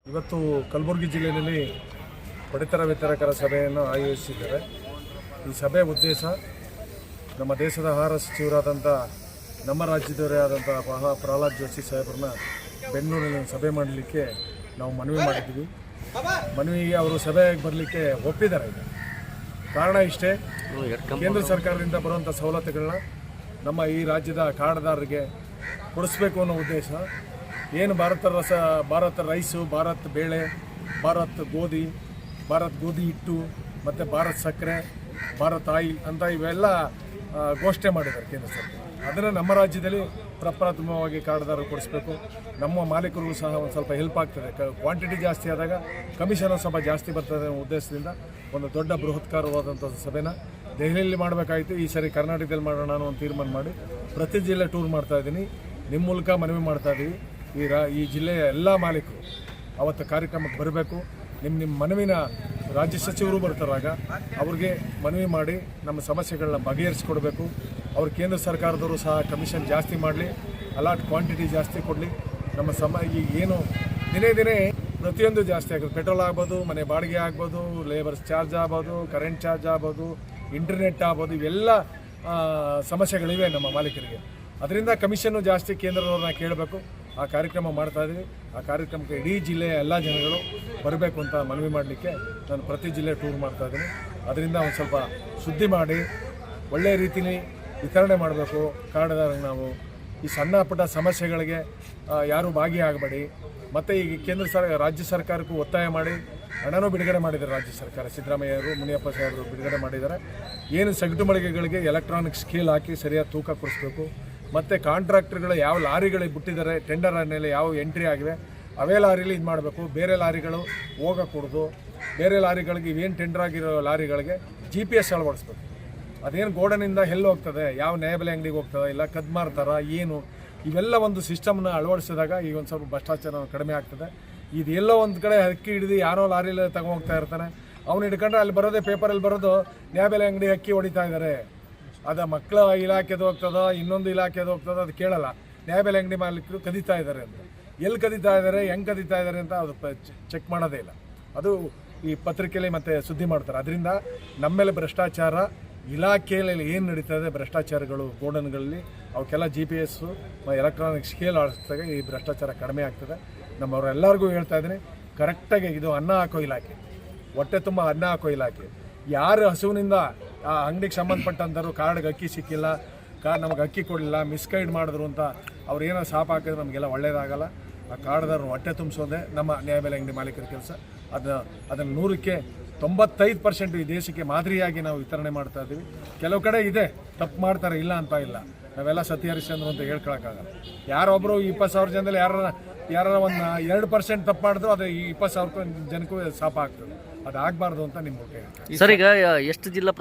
ಇವತ್ತು ಕಲಬುರಗಿ ಜಿಲ್ಲೆಯಲ್ಲಿ ಪಡಿತರ ವಿತರಕರ ಸಭೆಯನ್ನು ಆಯೋಜಿಸಿದ್ದಾರೆ. ಈ ಸಭೆ ಉದ್ದೇಶ ನಮ್ಮ ದೇಶದ ಆಹಾರ ಸಚಿವರಾದಂಥ ನಮ್ಮ ರಾಜ್ಯದವರೇ ಆದಂಥ ಪ್ರಹ್ಲಾದ್ ಜೋಶಿ ಸಾಹೇಬ್ರನ್ನ ಬೆಂಗಳೂರಿನಲ್ಲಿ ಸಭೆ ಮಾಡಲಿಕ್ಕೆ ನಾವು ಮನವಿ ಮಾಡಿದ್ದೀವಿ. ಮನವಿಗೆ ಅವರು ಸಭೆಗೆ ಬರಲಿಕ್ಕೆ ಒಪ್ಪಿದ್ದಾರೆ. ಕಾರಣ ಇಷ್ಟೇ, ಕೇಂದ್ರ ಸರ್ಕಾರದಿಂದ ಬರುವಂಥ ಸವಲತ್ತುಗಳನ್ನ ನಮ್ಮ ಈ ರಾಜ್ಯದ ಕಾರ್ಡ್ದಾರರಿಗೆ ಕೊಡಿಸ್ಬೇಕು ಅನ್ನೋ ಉದ್ದೇಶ. ಏನು ಭಾರತ ರೈಸು, ಭಾರತ್ ಬೇಳೆ, ಭಾರತ್ ಗೋಧಿ ಹಿಟ್ಟು ಮತ್ತು ಭಾರತ್ ಸಕ್ಕರೆ, ಭಾರತ್ ಆಯಿಲ್ ಅಂತ ಇವೆಲ್ಲ ಘೋಷಣೆ ಮಾಡಿದ್ದಾರೆ ಕೇಂದ್ರ ಸರ್ಕಾರ. ಅದನ್ನು ನಮ್ಮ ರಾಜ್ಯದಲ್ಲಿ ಪ್ರಪ್ರಥಮವಾಗಿ ಕಾರ್ಡ್ದಾರರು ಕೊಡಿಸ್ಬೇಕು. ನಮ್ಮ ಮಾಲೀಕರಿಗೂ ಸಹ ಒಂದು ಸ್ವಲ್ಪ ಹೆಲ್ಪ್ ಆಗ್ತದೆ. ಕ್ವಾಂಟಿಟಿ ಜಾಸ್ತಿ ಆದಾಗ ಕಮಿಷನ್ ಸ್ವಲ್ಪ ಜಾಸ್ತಿ ಬರ್ತದೆ ಅನ್ನೋ ಉದ್ದೇಶದಿಂದ ಒಂದು ದೊಡ್ಡ ಬೃಹತ್ಕಾರವಾದಂಥ ಸಭೆನ ದೆಹಲಿಯಲ್ಲಿ ಮಾಡಬೇಕಾಯಿತು. ಈ ಸರಿ ಕರ್ನಾಟಕದಲ್ಲಿ ಮಾಡೋಣ ಅನ್ನೋ ಒಂದು ತೀರ್ಮಾನ ಮಾಡಿ ಪ್ರತಿ ಜಿಲ್ಲೆ ಟೂರ್ ಮಾಡ್ತಾಯಿದ್ದೀನಿ. ನಿಮ್ಮ ಮೂಲಕ ಮನವಿ ಮಾಡ್ತಾಯಿದ್ದೀವಿ, ಈ ಜಿಲ್ಲೆಯ ಎಲ್ಲ ಮಾಲೀಕರು ಅವತ್ತು ಕಾರ್ಯಕ್ರಮಕ್ಕೆ ಬರಬೇಕು. ನಿಮ್ಮ ಮನವಿನ ರಾಜ್ಯ ಸಚಿವರು ಬರ್ತಾರಾಗ ಅವ್ರಿಗೆ ಮನವಿ ಮಾಡಿ ನಮ್ಮ ಸಮಸ್ಯೆಗಳನ್ನ ಬಗೆಹರಿಸ್ಕೊಡ್ಬೇಕು. ಅವ್ರು ಕೇಂದ್ರ ಸರ್ಕಾರದವರು ಸಹ ಕಮಿಷನ್ ಜಾಸ್ತಿ ಮಾಡಲಿ, ಅಲಾಟ್ ಕ್ವಾಂಟಿಟಿ ಜಾಸ್ತಿ ಕೊಡಲಿ. ನಮ್ಮ ಈಗ ಏನು ದಿನೇ ಪ್ರತಿಯೊಂದು ಜಾಸ್ತಿ ಆಗೋದು, ಪೆಟ್ರೋಲ್ ಆಗ್ಬೋದು, ಮನೆ ಬಾಡಿಗೆ ಆಗ್ಬೋದು, ಲೇಬರ್ಸ್ ಚಾರ್ಜ್ ಆಗ್ಬೋದು, ಕರೆಂಟ್ ಚಾರ್ಜ್ ಆಗ್ಬೋದು, ಇಂಟರ್ನೆಟ್ ಆಗ್ಬೋದು, ಇವೆಲ್ಲ ಸಮಸ್ಯೆಗಳಿವೆ ನಮ್ಮ ಮಾಲೀಕರಿಗೆ. ಅದರಿಂದ ಕಮಿಷನ್ನು ಜಾಸ್ತಿ ಕೇಂದ್ರದವ್ರನ್ನ ಕೇಳಬೇಕು. ಆ ಕಾರ್ಯಕ್ರಮ ಮಾಡ್ತಾಯಿದ್ದೀವಿ. ಆ ಕಾರ್ಯಕ್ರಮಕ್ಕೆ ಇಡೀ ಜಿಲ್ಲೆಯ ಎಲ್ಲ ಜನಗಳು ಬರಬೇಕು ಅಂತ ಮನವಿ ಮಾಡಲಿಕ್ಕೆ ನಾನು ಪ್ರತಿ ಜಿಲ್ಲೆ ಟೂರ್ ಮಾಡ್ತಾಯಿದ್ದೀನಿ. ಅದರಿಂದ ಒಂದು ಸ್ವಲ್ಪ ಸುದ್ದಿ ಮಾಡಿ ಒಳ್ಳೆಯ ರೀತಿಯಲ್ಲಿ ವಿತರಣೆ ಮಾಡಬೇಕು ಕಾರ್ಡ್ದಾರರಿಗೆ. ನಾವು ಈ ಸಣ್ಣ ಪುಟ್ಟ ಸಮಸ್ಯೆಗಳಿಗೆ ಯಾರೂ ಭಾಗಿಯಾಗಬೇಡಿ. ಮತ್ತು ಈಗ ರಾಜ್ಯ ಸರ್ಕಾರಕ್ಕೂ ಒತ್ತಾಯ ಮಾಡಿ ಹಣನೂ ಬಿಡುಗಡೆ ಮಾಡಿದ್ದಾರೆ ರಾಜ್ಯ ಸರ್ಕಾರ. ಸಿದ್ದರಾಮಯ್ಯವರು, ಮುನಿಯಪ್ಪ ಸಾಹೇಬರು ಬಿಡುಗಡೆ ಮಾಡಿದ್ದಾರೆ. ಏನು ಸಗಟು ಮಳಿಗೆಗಳಿಗೆ ಎಲೆಕ್ಟ್ರಾನಿಕ್ ಸ್ಕೇಲ್ ಹಾಕಿ ಸರಿಯಾದ ತೂಕ ಕೊಡಿಸ್ಬೇಕು. ಮತ್ತು ಕಾಂಟ್ರಾಕ್ಟರ್ಗಳು ಯಾವ ಲಾರಿಗಳಿಗೆ ಬಿಟ್ಟಿದ್ದಾರೆ, ಟೆಂಡರ್ ಮೇಲೆ ಯಾವ ಎಂಟ್ರಿ ಆಗಿವೆ ಅವೇ ಲಾರಿಲಿ ಇದು ಮಾಡಬೇಕು. ಬೇರೆ ಲಾರಿಗಳು ಹೋಗಕೂಡ್ದು. ಬೇರೆ ಲಾರಿಗಳಿಗೆ ಇವೇನು ಟೆಂಡರ್ ಆಗಿರೋ ಲಾರಿಗಳಿಗೆ GPS ಅಳವಡಿಸ್ಬೇಕು. ಅದೇನು ಗೋಡನಿಂದ ಎಲ್ಲಿ ಹೋಗ್ತದೆ, ಯಾವ ನ್ಯಾಯಬೆಲೆ ಅಂಗಡಿಗೆ ಹೋಗ್ತದೆ, ಇಲ್ಲ ಕದ್ದು ಮಾರ್ತಾರ ಏನು, ಇವೆಲ್ಲ ಒಂದು ಸಿಸ್ಟಮ್ನ ಅಳವಡಿಸಿದಾಗ ಈಗ ಒಂದು ಸ್ವಲ್ಪ ಭ್ರಷ್ಟಾಚಾರ ಕಡಿಮೆ ಆಗ್ತದೆ. ಇದು ಎಲ್ಲೋ ಒಂದು ಕಡೆ ಅಕ್ಕಿ ಹಿಡಿದು ಯಾರೋ ಲಾರಿಲಿ ತಗೊಂಡೋಗ್ತಾ ಇರ್ತಾನೆ, ಅವ್ನು ಹಿಡ್ಕೊಂಡ್ರೆ ಅಲ್ಲಿ ಬರೋದೇ ಪೇಪರಲ್ಲಿ ಬರೋದು ನ್ಯಾಯಬೆಲೆ ಅಂಗಡಿ ಅಕ್ಕಿ ಹೊಡಿತಾ ಇದ್ದಾರೆ. ಅದು ಮಕ್ಕಳ ಇಲಾಖೆದು ಹೋಗ್ತದೋ ಇನ್ನೊಂದು ಇಲಾಖೆದು ಹೋಗ್ತದೋ ಅದು ಕೇಳಲ್ಲ. ನ್ಯಾಯಬೆಲೆ ಅಂಗಡಿ ಮಾಲೀಕರು ಕದೀತಾ ಇದ್ದಾರೆ ಅಂತ, ಎಲ್ಲಿ ಕದೀತಾ ಇದ್ದಾರೆ, ಹೆಂಗೆ ಕದೀತಾ ಇದ್ದಾರೆ ಅಂತ ಅದು ಚೆಕ್ ಮಾಡೋದೇ ಇಲ್ಲ. ಅದು ಈ ಪತ್ರಿಕೆಯಲ್ಲಿ ಮತ್ತೆ ಸುದ್ದಿ ಮಾಡ್ತಾರೆ. ಅದರಿಂದ ನಮ್ಮೇಲೆ ಭ್ರಷ್ಟಾಚಾರ ಇಲಾಖೆಯಲ್ಲಿ ಏನು ನಡೀತದೆ, ಭ್ರಷ್ಟಾಚಾರಗಳು ಗೋಡನ್ಗಳಲ್ಲಿ ಅವಕ್ಕೆಲ್ಲ GPS ಎಲೆಕ್ಟ್ರಾನಿಕ್ ಸ್ಕೇಲ್ ಆಡಿಸಿದಾಗ ಈ ಭ್ರಷ್ಟಾಚಾರ ಕಡಿಮೆ ಆಗ್ತದೆ. ನಮ್ಮವರೆಲ್ಲರಿಗೂ ಹೇಳ್ತಾ ಇದ್ದೀನಿ, ಕರೆಕ್ಟಾಗಿ ಇದು ಅನ್ನ ಹಾಕೋ ಇಲಾಖೆ, ಹೊಟ್ಟೆ ತುಂಬ ಅನ್ನ ಹಾಕೋ ಇಲಾಖೆ. ಯಾರು ಹಸುವಿನಿಂದ ಆ ಅಂಗಡಿಗೆ ಸಂಬಂಧಪಟ್ಟಂಥವ್ರು ಕಾರ್ಡ್ಗೆ ಅಕ್ಕಿ ಸಿಕ್ಕಿಲ್ಲ, ನಮಗೆ ಅಕ್ಕಿ ಕೊಡಲಿಲ್ಲ, ಮಿಸ್ಗೈಡ್ ಮಾಡಿದ್ರು ಅಂತ ಅವ್ರು ಏನೋ ಶಾಪ್ ಹಾಕಿದ್ರೆ ನಮಗೆಲ್ಲ ಒಳ್ಳೇದಾಗಲ್ಲ. ಆ ಕಾರ್ಡ್ದಾರರು ಹೊಟ್ಟೆ ತುಂಬಿಸೋದೇ ನಮ್ಮ ನ್ಯಾಯಬೆಲೆ ಅಂಗಡಿ ಮಾಲೀಕರ ಕೆಲಸ. ಅದನ್ನು 100ಕ್ಕೆ 95% ಈ ದೇಶಕ್ಕೆ ಮಾದರಿಯಾಗಿ ನಾವು ವಿತರಣೆ ಮಾಡ್ತಾ ಇದ್ದೀವಿ. ಕೆಲವು ಕಡೆ ಇದೆ ತಪ್ಪು ಮಾಡ್ತಾರೆ, ಇಲ್ಲ ಅಂತ ಇಲ್ಲ. ನಾವೆಲ್ಲ ಸತ್ಯ ಹರಿಶ್ಚಂದ್ರ ಅಂತ ಹೇಳ್ಕೊಳಕ್ಕಾಗಲ್ಲ. ಯಾರೊಬ್ಬರು 20,000 ಜನದಲ್ಲಿ ಯಾರು ಒಂದು 2% ತಪ್ಪು ಮಾಡಿದ್ರು ಅದು 20,000 ಜನಕ್ಕೂ ಶಾಪ ಆಗ್ತದೆ. ಅದು ಆಗಬಾರ್ದು ಅಂತ ನಿಮ್ಮ ಸರ್. ಈಗ ಎಷ್ಟು ಜಿಲ್ಲಾ